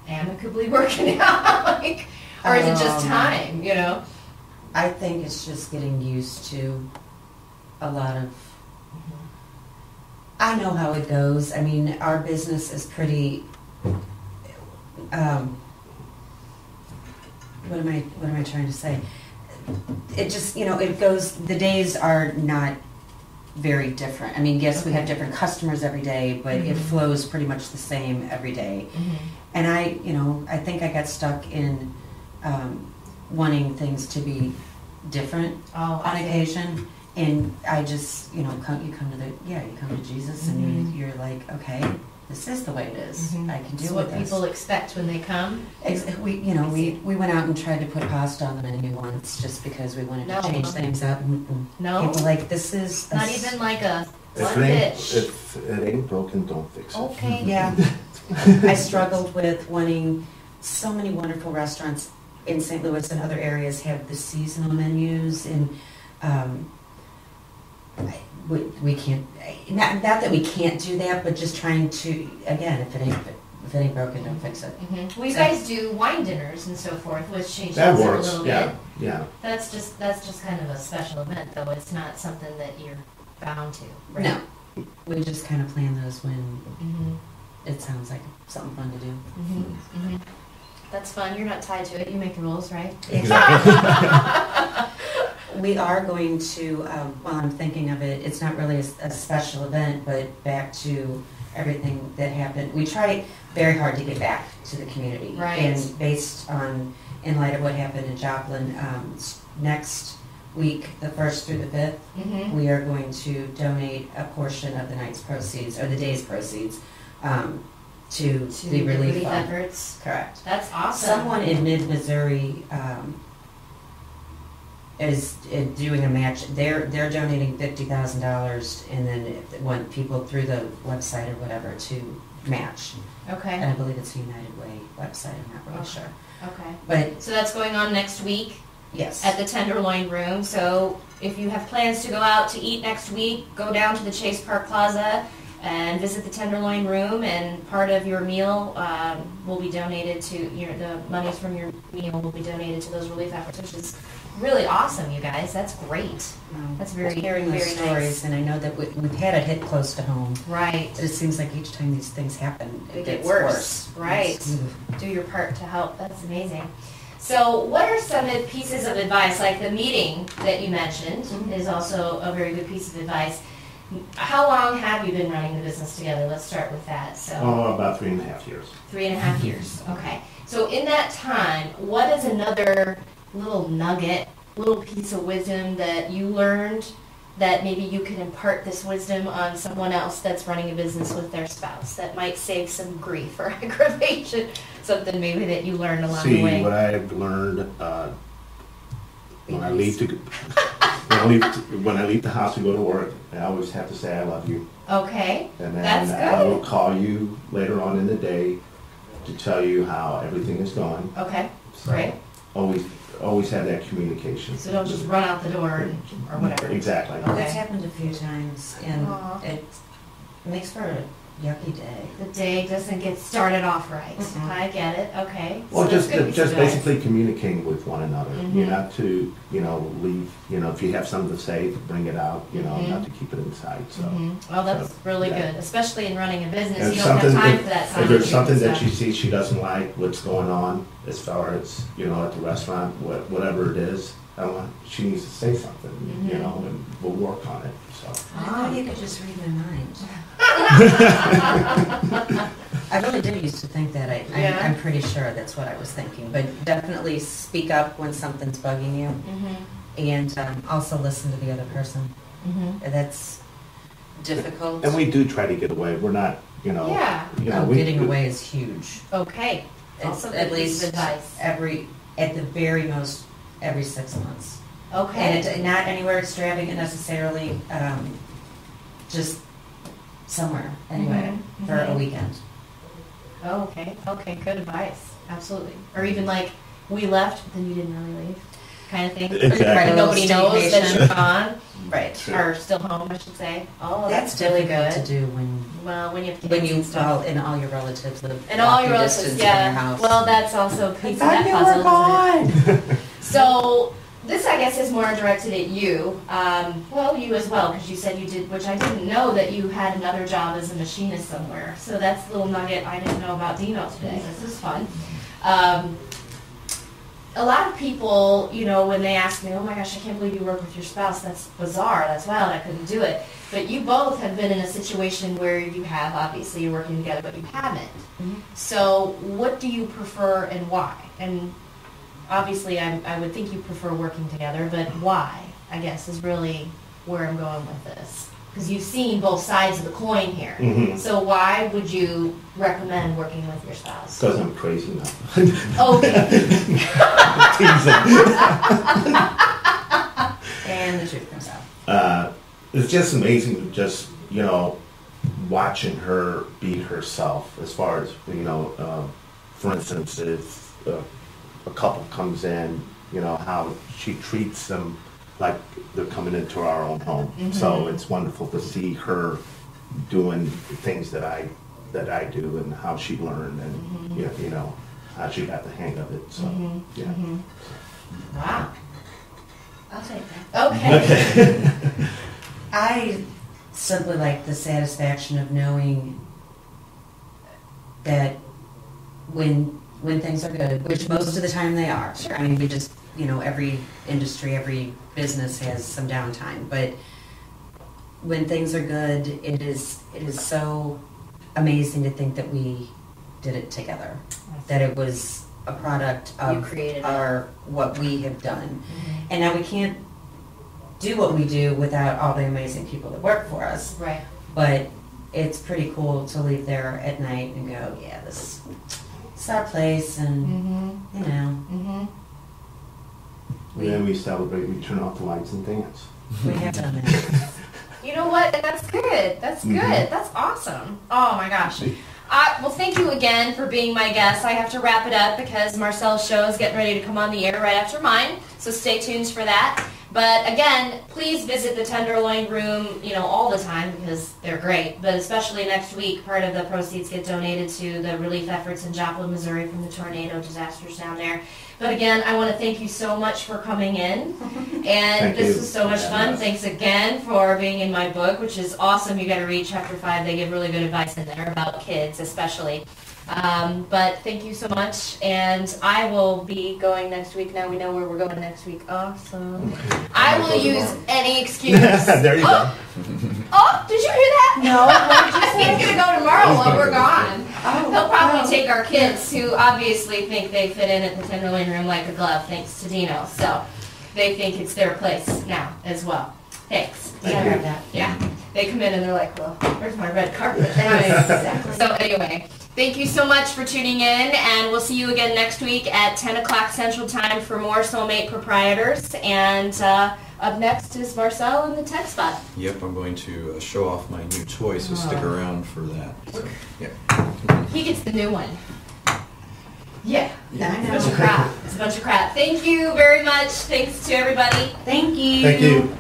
amicably working out? Like, or is it just time, you know? I think it's just getting used to a lot of, I know how it goes. I mean, our business is pretty, what am I trying to say? It just, you know, it goes, the days are not very different. I mean, yes, we have different customers every day, but it flows pretty much the same every day. And I think I got stuck in wanting things to be different on occasion. And I just, you come to Jesus and you're like, okay, this is the way it is. I can do what people expect when they come. We went out and tried to put pasta on the menu once just because we wanted to change things up. No, people like, this is not even like a if it ain't broken, don't fix it. Okay. Yeah. I struggled with wanting, so many wonderful restaurants in St. Louis and other areas have the seasonal menus, and we can't, not that we can't do that, but just trying to, again, if it ain't broken, don't fix it. Well, you guys do wine dinners and so forth, which changes that it works. a little Yeah. bit. Yeah. That's just kind of a special event, though. It's not something that you're bound to, right? No, we just kind of plan those when it sounds like something fun to do. That's fun. You're not tied to it. You make the rules, right? Exactly. We are going to, while I'm thinking of it, it's not really a special event, but back to everything that happened. We try very hard to get back to the community. Right. And based on, in light of what happened in Joplin, next week, the 1st through the 5th, we are going to donate a portion of the night's proceeds, or the day's proceeds, to the relief fund. Efforts. Correct. That's awesome. Someone in mid-Missouri is doing a match. They're donating $50,000, and then want people through the website or whatever to match. Okay. And I believe it's a United Way website. I'm not really sure. Okay. But so that's going on next week. Yes. At the Tenderloin Room. So if you have plans to go out to eat next week, go down to the Chase Park Plaza and visit the Tenderloin Room, and part of your meal will be donated to the monies from your meal will be donated to those relief efforts, which is really awesome, you guys. That's great. That's very, hearing very those stories, nice. And I know that we've had it hit close to home. Right. But it seems like each time these things happen, They it get gets worse. Right. Do your part to help. That's amazing. So what are some pieces of advice, like the meeting that you mentioned is also a very good piece of advice. How long have you been running the business together? Let's start with that. So About 3.5 years. 3.5 years. Okay. So in that time, what is another little nugget, little piece of wisdom that you learned that maybe you can impart this wisdom on someone else that's running a business with their spouse that might save some grief or aggravation? Something maybe that you learned along the way. See, what I've learned when I leave the house to go to work, I always have to say I love you. Okay. And then That's good. I will call you later on in the day to tell you how everything is going. Okay. So Great. always have that communication. So don't just run out the door or whatever. Exactly. Okay. That's happened a few times, and it makes for a yucky day. The day doesn't get started off right. I get it. Okay. Well, So that's good piece just of advice. basically communicating with one another. You're not to, leave, if you have something to say, bring it out, not to keep it inside. So. Well, that's really yeah. good, especially in running a business. And You don't have time for that if solitude there's something and that stuff. she sees she doesn't like, what's going on as far as, at the restaurant, whatever it is, she needs to say something, and we'll work on it. So. I thought you could just read my mind. I really did used to think that. I'm pretty sure that's what I was thinking. But definitely speak up when something's bugging you. And also listen to the other person. That's difficult. And we do try to get away. We're not, getting away is huge. Okay. It's Also at good piece least of advice. at the very most, every 6 months. Okay. And it's not anywhere extravagant necessarily, just somewhere, anyway, for a weekend. Oh, okay. Okay. Good advice. Absolutely. Or even like, we left, but then you didn't really leave. kind of thing. Exactly. And nobody knows that Staycation. you're gone. Right. Sure. Or still home, I should say. Oh, That's really difficult good. to do when Well, when you have kids when you and stuff. and all your relatives live And all your walking relatives, distance from yeah. your house. Well, that's also a piece of that you puzzle, were isn't it? gone. So this, I guess, is more directed at you. Well, you as well, because you said you did, which I didn't know that you had another job as a machinist somewhere. So that's a little nugget I didn't know about Dino today. This is fun. A lot of people, you know, when they ask me, oh my gosh, I can't believe you work with your spouse, that's bizarre, that's wild, I couldn't do it. But you both have been in a situation where you have, obviously, you're working together, but you haven't. Mhm. So what do you prefer and why? And obviously, I would think you prefer working together, but why, I guess, is really where I'm going with this. Because you've seen both sides of the coin here. Mhm. So why would you recommend working with your spouse? Because I'm crazy enough. Okay. And the truth comes out. It's just amazing to just, you know, watching her be herself as far as, you know, for instance, if a couple comes in, you know, how she treats them like they're coming into our own home. Mhm. So it's wonderful to see her doing things that I do and how she learned and, you know, how she got the hang of it. So, yeah. Wow. I'll take that. Okay. I simply like the satisfaction of knowing that when things are good, which most of the time they are. Sure. I mean, we just, you know, every industry, every business has some downtime, but when things are good, it is so amazing to think that we did it together. That it was a product You of created it. what we have done. And now we can't do what we do without all the amazing people that work for us. Right. But it's pretty cool to leave there at night and go, yeah, this is our place, and you know, Then we celebrate, we turn off the lights and dance. we have done that. You know what? And that's good. That's good. Mhm. That's awesome. Oh my gosh. Well, thank you again for being my guest. I have to wrap it up because Marcel's show is getting ready to come on the air right after mine, so stay tuned for that. But again, please visit the Tenderloin Room, you know, all the time because they're great. But especially next week, part of the proceeds get donated to the relief efforts in Joplin, Missouri from the tornado disasters down there. But again, I want to thank you so much for coming in. And Thank this you. was so much Yeah, fun. yes. Thanks again for being in my book, which is awesome. You got to read Chapter 5. They give really good advice in there about kids especially. But thank you so much. And I will be going next week. Now we know where we're going next week. Awesome. I will use any excuse. There you go. Oh, did you hear that? No. He's going to go tomorrow while we're gone. He'll probably take our kids, who obviously think they fit in at the Tenderloin Room like a glove, thanks to Dino. So they think it's their place now as well. Thanks. Thank you. that. Yeah. They come in and they're like, well, where's my red carpet? Exactly. So anyway, thank you so much for tuning in, and we'll see you again next week at 10 o'clock Central Time for more Soulmate Proprietors. And up next is Marcel in the tech spot. Yep, I'm going to show off my new toy, so stick around for that. So, yeah. He gets the new one. Yeah. I It's a know. bunch of crap. It's a bunch of crap. Thank you very much. Thanks to everybody. Thank you. Thank you.